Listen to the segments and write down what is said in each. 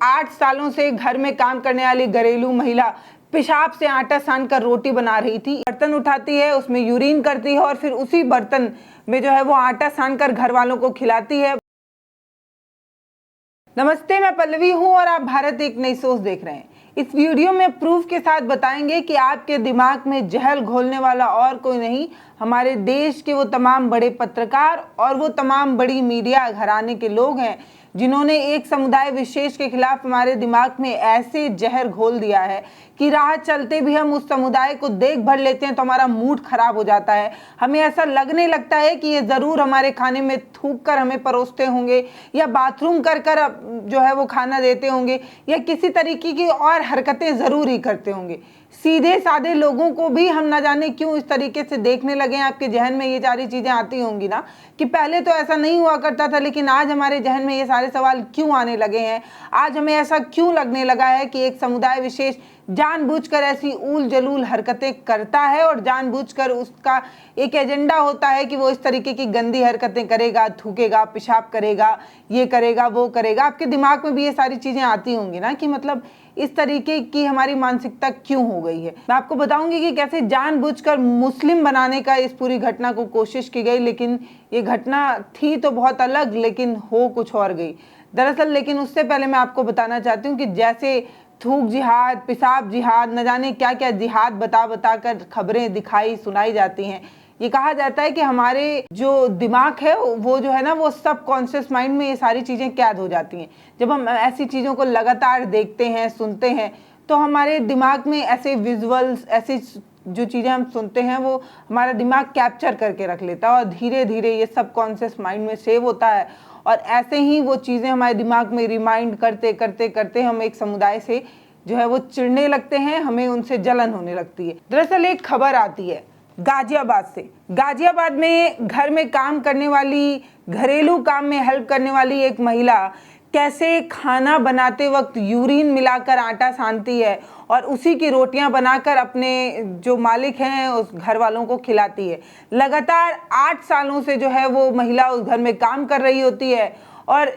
8 सालों से घर में काम करने वाली घरेलू महिला पेशाब से आटा सान कर रोटी बना रही थी। बर्तन उठाती है, उसमें यूरिन करती है और फिर उसी बर्तन में जो है वो आटा सान कर घर वालों को खिलाती है। नमस्ते, मैं पल्लवी हूं और आप भारत एक नई सोच देख रहे हैं। इस वीडियो में प्रूफ के साथ बताएंगे कि आपके दिमाग में जहर घोलने वाला और कोई नहीं, हमारे देश के वो तमाम बड़े पत्रकार और वो तमाम बड़ी मीडिया घराने के लोग हैं जिन्होंने एक समुदाय विशेष के खिलाफ हमारे दिमाग में ऐसे जहर घोल दिया है कि राह चलते भी हम उस समुदाय को देख भर लेते हैं तो हमारा मूड खराब हो जाता है। हमें ऐसा लगने लगता है कि ये ज़रूर हमारे खाने में थूक कर हमें परोसते होंगे या बाथरूम कर कर जो है वो खाना देते होंगे या किसी तरीके की और हरकतें ज़रूर ही करते होंगे। सीधे साधे लोगों को भी हम ना जाने क्यों इस तरीके से देखने लगे हैं। आपके जहन में ये सारी चीज़ें आती होंगी ना कि पहले तो ऐसा नहीं हुआ करता था, लेकिन आज हमारे जहन में ये सारे सवाल क्यों आने लगे हैं। आज हमें ऐसा क्यों लगने लगा है कि एक समुदाय विशेष जानबूझकर ऐसी ऊल जलूल हरकतें करता है और जानबूझकर उसका एक एजेंडा होता है कि वो इस तरीके की गंदी हरकतें करेगा, थूकेगा, पेशाब करेगा, ये करेगा, वो करेगा। आपके दिमाग में भी ये सारी चीज़ें आती होंगी ना कि मतलब इस तरीके की हमारी मानसिकता क्यों हो गई है। मैं आपको बताऊंगी कि कैसे जानबूझकर मुस्लिम बनाने का इस पूरी घटना को कोशिश की गई, लेकिन ये घटना थी तो बहुत अलग, लेकिन हो कुछ और गई दरअसल। लेकिन उससे पहले मैं आपको बताना चाहती हूँ कि जैसे थूक जिहाद, पेशाब जिहाद, न जाने क्या क्या जिहाद बता बता कर खबरें दिखाई सुनाई जाती हैं। ये कहा जाता है कि हमारे जो दिमाग है वो जो है ना वो सब कॉन्शियस माइंड में ये सारी चीज़ें कैद हो जाती हैं। जब हम ऐसी चीज़ों को लगातार देखते हैं, सुनते हैं, तो हमारे दिमाग में ऐसे विजुअल्स, ऐसी जो चीज़ें हम सुनते हैं वो हमारा दिमाग कैप्चर करके रख लेता है और धीरे धीरे ये सब कॉन्शियस माइंड में सेव होता है और ऐसे ही वो चीज़ें हमारे दिमाग में रिमाइंड करते करते करते हम एक समुदाय से जो है वो चिढ़ने लगते हैं, हमें उनसे जलन होने लगती है। दरअसल एक खबर आती है गाजियाबाद से। गाजियाबाद में घर में काम करने वाली, घरेलू काम में हेल्प करने वाली एक महिला कैसे खाना बनाते वक्त यूरिन मिलाकर आटा सानती है और उसी की रोटियां बनाकर अपने जो मालिक हैं उस घर वालों को खिलाती है। लगातार 8 सालों से जो है वो महिला उस घर में काम कर रही होती है और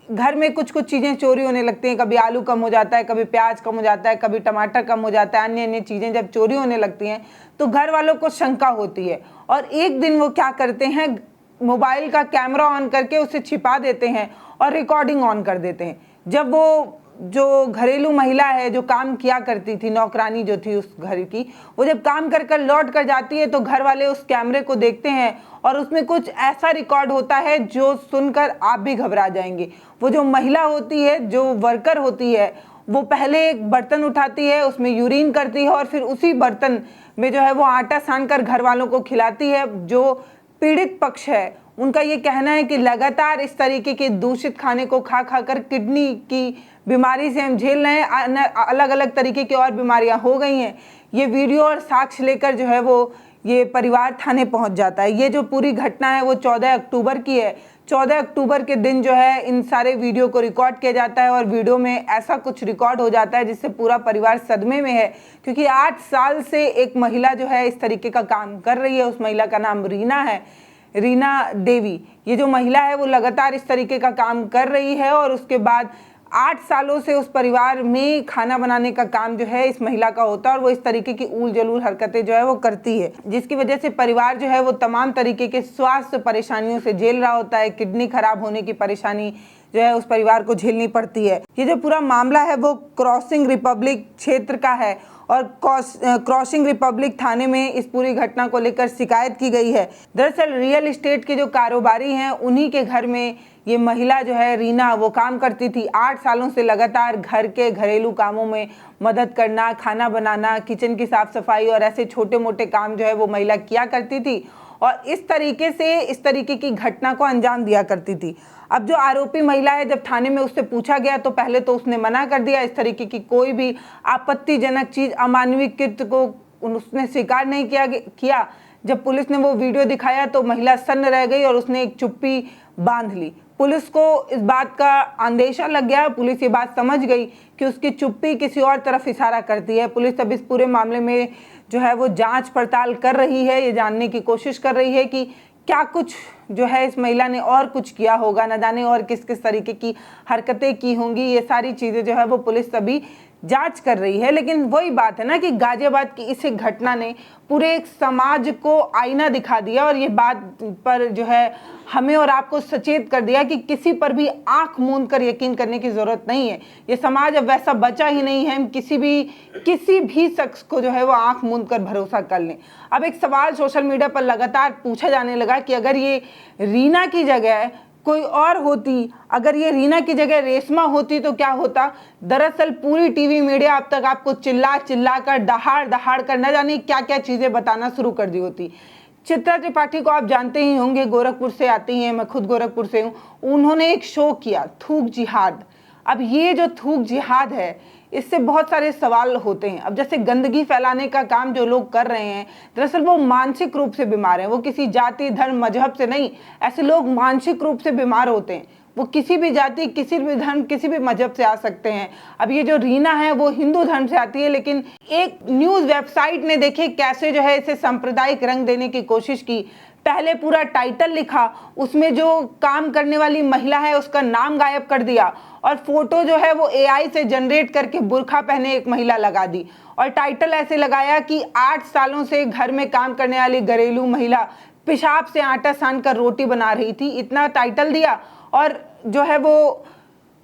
घर में कुछ कुछ चीज़ें चोरी होने लगती हैं। कभी आलू कम हो जाता है, कभी प्याज कम हो जाता है, कभी टमाटर कम हो जाता है। अन्य अन्य चीज़ें जब चोरी होने लगती हैं तो घर वालों को शंका होती है और एक दिन वो क्या करते हैं, मोबाइल का कैमरा ऑन करके उसे छिपा देते हैं और रिकॉर्डिंग ऑन कर देते हैं। जब वो जो घरेलू महिला है जो काम किया करती थी, नौकरानी जो थी उस घर की, वो जब काम कर कर लौट कर जाती है तो घर वाले उस कैमरे को देखते हैं और उसमें कुछ ऐसा रिकॉर्ड होता है जो सुनकर आप भी घबरा जाएंगे। वो जो महिला होती है, जो वर्कर होती है, वो पहले एक बर्तन उठाती है, उसमें यूरिन करती है और फिर उसी बर्तन में जो है वो आटा सान कर घर वालों को खिलाती है। जो पीड़ित पक्ष है उनका ये कहना है कि लगातार इस तरीके के दूषित खाने को खा खा कर किडनी की बीमारी से हम झेल रहे हैं, अलग अलग तरीके की और बीमारियां हो गई हैं। ये वीडियो और साक्ष्य लेकर जो है वो ये परिवार थाने पहुंच जाता है। ये जो पूरी घटना है वो 14 अक्टूबर की है। 14 अक्टूबर के दिन जो है इन सारे वीडियो को रिकॉर्ड किया जाता है और वीडियो में ऐसा कुछ रिकॉर्ड हो जाता है जिससे पूरा परिवार सदमे में है, क्योंकि 8 साल से एक महिला जो है इस तरीके का काम कर रही है। उस महिला का नाम रीना है, रीना देवी। ये जो महिला है वो लगातार इस तरीके का काम कर रही है और उसके बाद 8 सालों से उस परिवार में खाना बनाने का काम जो है इस महिला का होता है और वो इस तरीके की ऊल जलूल हरकतें जो है वो करती है, जिसकी वजह से परिवार जो है वो तमाम तरीके के स्वास्थ्य परेशानियों से झेल रहा होता है। किडनी खराब होने की परेशानी जो है उस परिवार को झेलनी पड़ती है। ये जो पूरा मामला है वो क्रॉसिंग रिपब्लिक क्षेत्र का है और क्रॉसिंग रिपब्लिक थाने में इस पूरी घटना को लेकर शिकायत की गई है। दरअसल रियल एस्टेट के जो कारोबारी हैं उन्हीं के घर में ये महिला जो है रीना वो काम करती थी। 8 सालों से लगातार घर के घरेलू कामों में मदद करना, खाना बनाना, किचन की साफ सफाई और ऐसे छोटे मोटे काम जो है वो महिला किया करती थी और इस तरीके से इस तरीके की घटना को अंजाम दिया करती थी। अब जो आरोपी महिला है, जब थाने में उससे पूछा गया तो पहले तो उसने मना कर दिया। इस तरीके की कोई भी आपत्तिजनक चीज़, अमानवीय कृत्य को उसने स्वीकार नहीं किया। जब पुलिस ने वो वीडियो दिखाया तो महिला सन्न रह गई और उसने एक चुप्पी बांध ली। पुलिस को इस बात का अंदेशा लग गया। पुलिस ये बात समझ गई कि उसकी चुप्पी किसी और तरफ इशारा करती है। पुलिस अब इस पूरे मामले में जो है वो जांच पड़ताल कर रही है, ये जानने की कोशिश कर रही है कि क्या कुछ जो है इस महिला ने और कुछ किया होगा, न जाने और किस किस तरीके की हरकतें की होंगी, ये सारी चीज़ें जो है वो पुलिस अभी जांच कर रही है। लेकिन वही बात है ना कि गाजियाबाद की इस घटना ने पूरे एक समाज को आईना दिखा दिया और ये बात पर जो है हमें और आपको सचेत कर दिया कि किसी पर भी आंख मूंद कर यकीन करने की जरूरत नहीं है। ये समाज अब वैसा बचा ही नहीं है, हम किसी भी शख्स को जो है वो आंख मूंद कर भरोसा कर लें। अब एक सवाल सोशल मीडिया पर लगातार पूछा जाने लगा कि अगर ये रीना की जगह कोई और होती, अगर ये रीना की जगह रेशमा होती तो क्या होता। दरअसल पूरी टीवी मीडिया अब तक आपको चिल्ला चिल्ला कर दहाड़ कर न जाने क्या क्या चीजें बताना शुरू कर दी होती। चित्रा त्रिपाठी को आप जानते ही होंगे, गोरखपुर से आती हैं, मैं खुद गोरखपुर से हूँ। उन्होंने एक शो किया थूक जिहाद। अब ये जो थूक जिहाद है इससे बहुत सारे सवाल होते हैं। अब जैसे गंदगी फैलाने का काम जो लोग कर रहे हैं, दरअसल वो मानसिक रूप से बीमार हैं, वो किसी जाति धर्म मजहब से नहीं, ऐसे लोग मानसिक रूप से बीमार होते हैं। वो किसी भी जाति, किसी भी धर्म, किसी भी मजहब से आ सकते हैं। अब ये जो रीना है वो हिंदू धर्म से आती है, लेकिन एक न्यूज वेबसाइट ने देखे कैसे जो है इसे सांप्रदायिक रंग देने की कोशिश की। पहले पूरा टाइटल लिखा, उसमें जो काम करने वाली महिला है उसका नाम गायब कर दिया और फोटो जो है वो एआई से जनरेट करके बुर्खा पहने एक महिला लगा दी और टाइटल ऐसे लगाया कि 8 सालों से घर में काम करने वाली घरेलू महिला पेशाब से आटा सान कर रोटी बना रही थी। इतना टाइटल दिया और जो है वो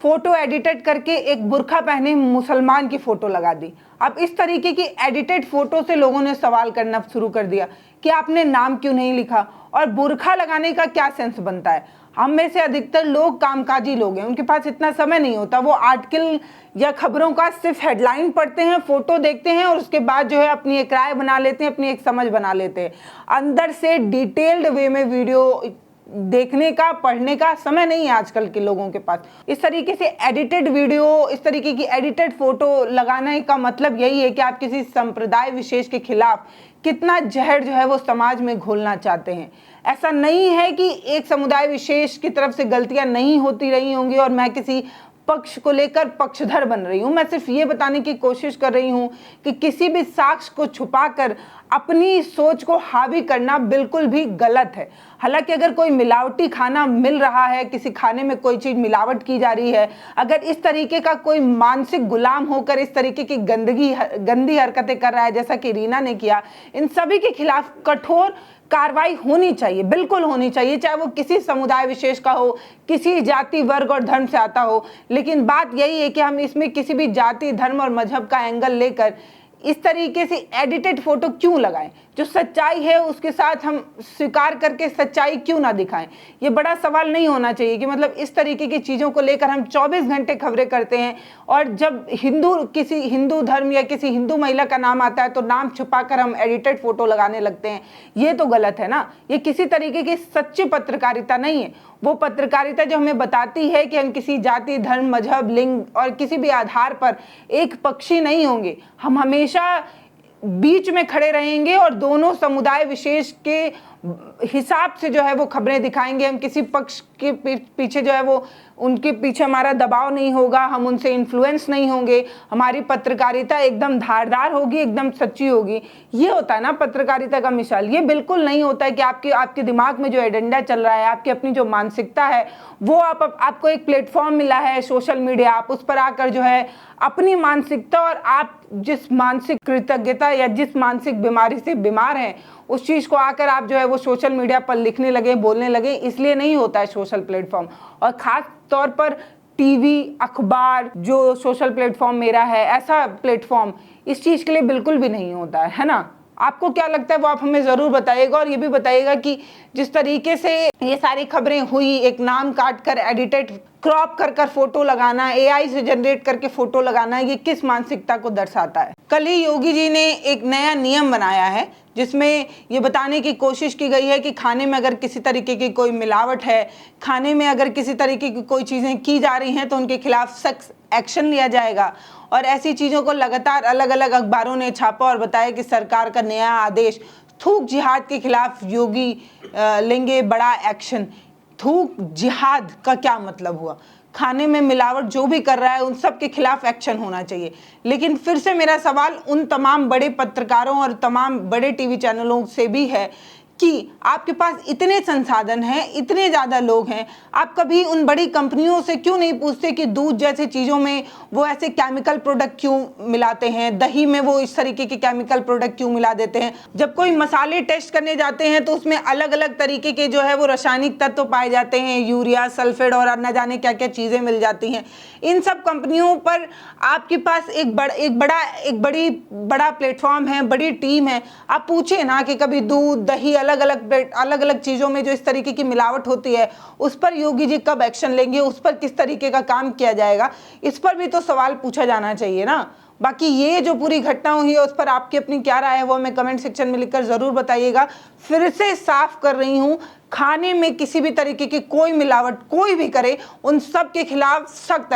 फोटो एडिटेड करके एक बुर्खा पहने मुसलमान की फोटो लगा दी। अब इस तरीके की एडिटेड फोटो से लोगों ने सवाल करना शुरू कर दिया कि आपने नाम क्यों नहीं लिखा और बुर्खा लगाने का क्या सेंस बनता है। हम में से अधिकतर लोग कामकाजी लोग हैं, उनके पास इतना समय नहीं होता, वो आर्टिकल या खबरों का सिर्फ हेडलाइन पढ़ते हैं, फोटो देखते हैं और उसके बाद जो है अपनी एक राय बना लेते हैं, अपनी एक समझ बना लेते हैं। अंदर से डिटेल्ड वे में वीडियो देखने का, पढ़ने का समय नहीं है आजकल के लोगों के पास। इस तरीके से एडिटेड वीडियो, इस तरीके की एडिटेड फोटो लगाने का मतलब यही है कि आप किसी संप्रदाय विशेष के खिलाफ कितना जहर जो है वो समाज में घोलना चाहते हैं। ऐसा नहीं है कि एक समुदाय विशेष की तरफ से गलतियां नहीं होती रही होंगी और मैं किसी पक्ष को लेकर पक्षधर बन रही हूं। मैं सिर्फ ये बताने की कोशिश कर रही हूं कि किसी भी साक्ष्य को छुपाकर अपनी सोच को हावी करना बिल्कुल भी गलत है। हालांकि अगर कोई मिलावटी खाना मिल रहा है, किसी खाने में कोई चीज मिलावट की जा रही है, अगर इस तरीके का कोई मानसिक गुलाम होकर इस तरीके की गंदी हरकतें कर रहा है जैसा कि रीना ने किया, इन सभी के खिलाफ कठोर कार्रवाई होनी चाहिए, बिल्कुल होनी चाहिए, चाहे वो किसी समुदाय विशेष का हो, किसी जाति वर्ग और धर्म से आता हो। लेकिन बात यही है कि हम इसमें किसी भी जाति धर्म और मजहब का एंगल लेकर इस तरीके से एडिटेड फोटो क्यों लगाएं। जो सच्चाई है उसके साथ हम स्वीकार करके सच्चाई क्यों ना दिखाएं। ये बड़ा सवाल नहीं होना चाहिए कि मतलब इस तरीके की चीज़ों को लेकर हम 24 घंटे खबरें करते हैं और जब किसी हिंदू धर्म या किसी हिंदू महिला का नाम आता है तो नाम छुपाकर हम एडिटेड फोटो लगाने लगते हैं। ये तो गलत है ना। ये किसी तरीके की सच्ची पत्रकारिता नहीं है। वो पत्रकारिता जो हमें बताती है कि हम किसी जाति धर्म मजहब लिंग और किसी भी आधार पर एक पक्षी नहीं होंगे। हम हमेशा बीच में खड़े रहेंगे और दोनों समुदाय विशेष के हिसाब से जो है वो खबरें दिखाएंगे। हम किसी पक्ष के पीछे जो है वो उनके पीछे हमारा दबाव नहीं होगा, हम उनसे इन्फ्लुएंस नहीं होंगे। हमारी पत्रकारिता एकदम धारदार होगी, एकदम सच्ची होगी। ये होता है ना पत्रकारिता का मिसाल। ये बिल्कुल नहीं होता है कि आपके दिमाग में जो एजेंडा चल रहा है, आपकी अपनी जो मानसिकता है, वो आपको एक प्लेटफॉर्म मिला है सोशल मीडिया, आप उस पर आकर जो है अपनी मानसिकता और आप जिस मानसिक कृतज्ञता या जिस मानसिक बीमारी से बीमार हैं उस चीज़ को आकर आप जो है वो सोशल मीडिया पर लिखने लगे, बोलने लगे। इसलिए नहीं होता है सोशल प्लेटफॉर्म। और ख़ास तौर पर टीवी, अखबार, जो सोशल प्लेटफॉर्म मेरा है, ऐसा प्लेटफॉर्म इस चीज़ के लिए बिल्कुल भी नहीं होता है ना। आपको क्या लगता है वो आप हमें ज़रूर बताइएगा और ये भी बताइएगा कि जिस तरीके से ये सारी खबरें हुई, एक नाम काट कर एडिटेड क्रॉप कर फोटो लगाना, एआई से जनरेट करके फोटो लगाना, ये किस मानसिकता को दर्शाता है। कल ही योगी जी ने एक नया नियम बनाया है जिसमें ये बताने की कोशिश की गई है कि खाने में अगर किसी तरीके की कोई मिलावट है, खाने में अगर किसी तरीके की कोई चीज़ें की जा रही हैं तो उनके खिलाफ सख्त एक्शन लिया जाएगा। और ऐसी चीज़ों को लगातार अलग अलग अखबारों ने छापा और बताया कि सरकार का नया आदेश, थूक जिहाद के खिलाफ योगी लेंगे बड़ा एक्शन। थूक जिहाद का क्या मतलब हुआ? खाने में मिलावट जो भी कर रहा है उन सब के खिलाफ एक्शन होना चाहिए। लेकिन फिर से मेरा सवाल उन तमाम बड़े पत्रकारों और तमाम बड़े टीवी चैनलों से भी है, कि आपके पास इतने संसाधन हैं, इतने ज़्यादा लोग हैं, आप कभी उन बड़ी कंपनियों से क्यों नहीं पूछते कि दूध जैसे चीज़ों में वो ऐसे केमिकल प्रोडक्ट क्यों मिलाते हैं, दही में वो इस तरीके के केमिकल प्रोडक्ट क्यों मिला देते हैं। जब कोई मसाले टेस्ट करने जाते हैं तो उसमें अलग अलग तरीके के जो है वो रासायनिक तत्व पाए जाते हैं, यूरिया, सल्फेट और न जाने क्या क्या चीज़ें मिल जाती हैं। इन सब कंपनियों पर आपके पास एक बड़ा प्लेटफॉर्म है, बड़ी टीम है। आप पूछिए ना कि कभी दूध, दही, अलग अलग चीज़ों में जो इस तरीके की मिलावट होती है उस पर योगी जी कब एक्शन लेंगे, उस पर किस तरीके का काम किया जाएगा, इस पर भी तो सवाल पूछा जाना चाहिए ना। बाकी ये जो पूरी घटना हुई है उस पर आपकी अपनी क्या राय है वो हमें कमेंट सेक्शन में लिखकर ज़रूर बताइएगा। फिर से साफ कर रही हूँ, खाने में किसी भी तरीके की कोई मिलावट कोई भी करे उन सब के खिलाफ सख्त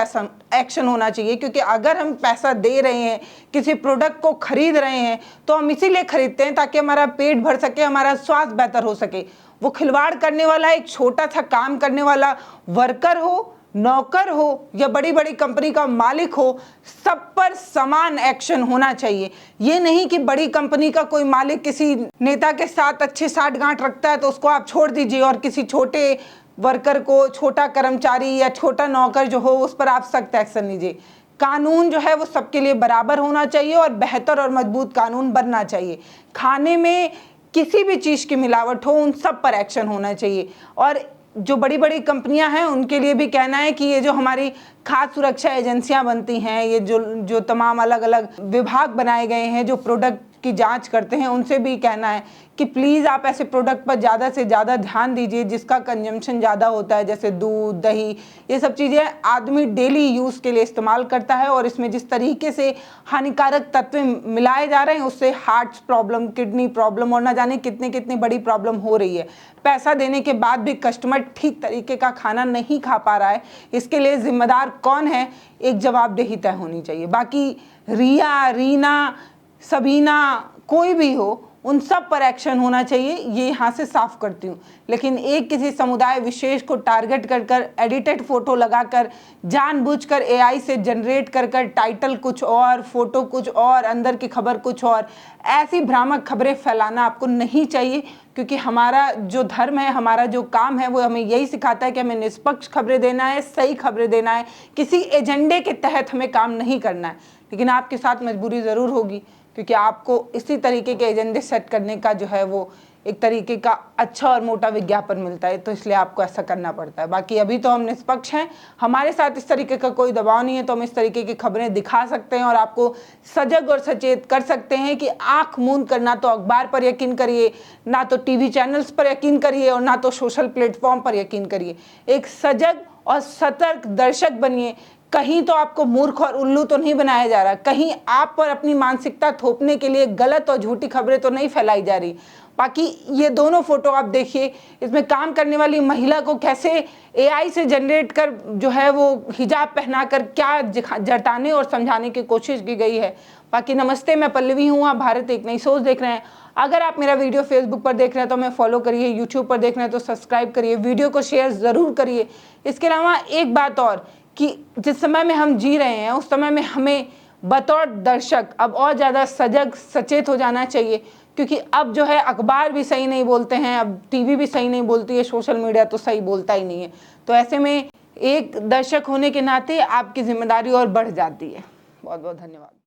एक्शन होना चाहिए। क्योंकि अगर हम पैसा दे रहे हैं, किसी प्रोडक्ट को खरीद रहे हैं, तो हम इसीलिए खरीदते हैं ताकि हमारा पेट भर सके, हमारा स्वास्थ्य बेहतर हो सके। वो खिलवाड़ करने वाला, एक छोटा सा काम करने वाला वर्कर हो, नौकर हो या बड़ी बड़ी कंपनी का मालिक हो, सब पर समान एक्शन होना चाहिए। ये नहीं कि बड़ी कंपनी का कोई मालिक किसी नेता के साथ अच्छे साठगांठ रखता है तो उसको आप छोड़ दीजिए और किसी छोटे वर्कर को, छोटा कर्मचारी या छोटा नौकर जो हो उस पर आप सख्त एक्शन लीजिए। कानून जो है वो सबके लिए बराबर होना चाहिए और बेहतर और मजबूत कानून बनना चाहिए। खाने में किसी भी चीज़ की मिलावट हो उन सब पर एक्शन होना चाहिए। और जो बड़ी बड़ी कंपनियां हैं उनके लिए भी कहना है कि ये जो हमारी खाद्य सुरक्षा एजेंसियां बनती हैं, ये जो तमाम अलग अलग विभाग बनाए गए हैं जो प्रोडक्ट की जांच करते हैं, उनसे भी कहना है कि प्लीज़ आप ऐसे प्रोडक्ट पर ज़्यादा से ज़्यादा ध्यान दीजिए जिसका कंजम्पशन ज़्यादा होता है। जैसे दूध, दही, ये सब चीज़ें आदमी डेली यूज़ के लिए इस्तेमाल करता है और इसमें जिस तरीके से हानिकारक तत्व मिलाए जा रहे हैं उससे हार्ट प्रॉब्लम, किडनी प्रॉब्लम और ना जाने कितनी कितनी बड़ी प्रॉब्लम हो रही है। पैसा देने के बाद भी कस्टमर ठीक तरीके का खाना नहीं खा पा रहा है, इसके लिए जिम्मेदार कौन है, एक जवाबदेही तय होनी चाहिए। बाकी रिया, रीना, सबीना, कोई भी हो, उन सब पर एक्शन होना चाहिए, ये यहाँ से साफ करती हूँ। लेकिन एक किसी समुदाय विशेष को टारगेट कर एडिटेड फोटो लगाकर, जानबूझकर एआई से जनरेट कर टाइटल कुछ और, फोटो कुछ और, अंदर की खबर कुछ और, ऐसी भ्रामक खबरें फैलाना आपको नहीं चाहिए। क्योंकि हमारा जो धर्म है, हमारा जो काम है वो हमें यही सिखाता है कि हमें निष्पक्ष खबरें देना है, सही खबरें देना है, किसी एजेंडे के तहत हमें काम नहीं करना है। लेकिन आपके साथ मजबूरी ज़रूर होगी क्योंकि आपको इसी तरीके के एजेंडे सेट करने का जो है वो एक तरीके का अच्छा और मोटा विज्ञापन मिलता है, तो इसलिए आपको ऐसा करना पड़ता है। बाकी अभी तो हम निष्पक्ष हैं, हमारे साथ इस तरीके का कोई दबाव नहीं है, तो हम इस तरीके की खबरें दिखा सकते हैं और आपको सजग और सचेत कर सकते हैं कि आंख मूंद कर ना तो अखबार पर यकीन करिए, ना तो टीवी चैनल्स पर यकीन करिए और ना तो सोशल प्लेटफॉर्म पर यकीन करिए। एक सजग और सतर्क दर्शक बनिए। कहीं तो आपको मूर्ख और उल्लू तो नहीं बनाया जा रहा, कहीं आप पर अपनी मानसिकता थोपने के लिए गलत और झूठी खबरें तो नहीं फैलाई जा रही। बाकी ये दोनों फोटो आप देखिए, इसमें काम करने वाली महिला को कैसे एआई से जनरेट कर जो है वो हिजाब पहनाकर क्या जताने और समझाने की कोशिश की गई है। बाकी नमस्ते, मैं पल्लवी हूँ, आप भारत एक नई सोच देख रहे हैं। अगर आप मेरा वीडियो फेसबुक पर देख रहे हैं तो हमें फॉलो करिए, यूट्यूब पर देख रहे हैं तो सब्सक्राइब करिए, वीडियो को शेयर ज़रूर करिए। इसके अलावा एक बात और कि जिस समय में हम जी रहे हैं उस समय में हमें बतौर दर्शक अब और ज़्यादा सजग सचेत हो जाना चाहिए। क्योंकि अब जो है अखबार भी सही नहीं बोलते हैं, अब टीवी भी सही नहीं बोलती है, सोशल मीडिया तो सही बोलता ही नहीं है। तो ऐसे में एक दर्शक होने के नाते आपकी जिम्मेदारी और बढ़ जाती है। बहुत बहुत धन्यवाद।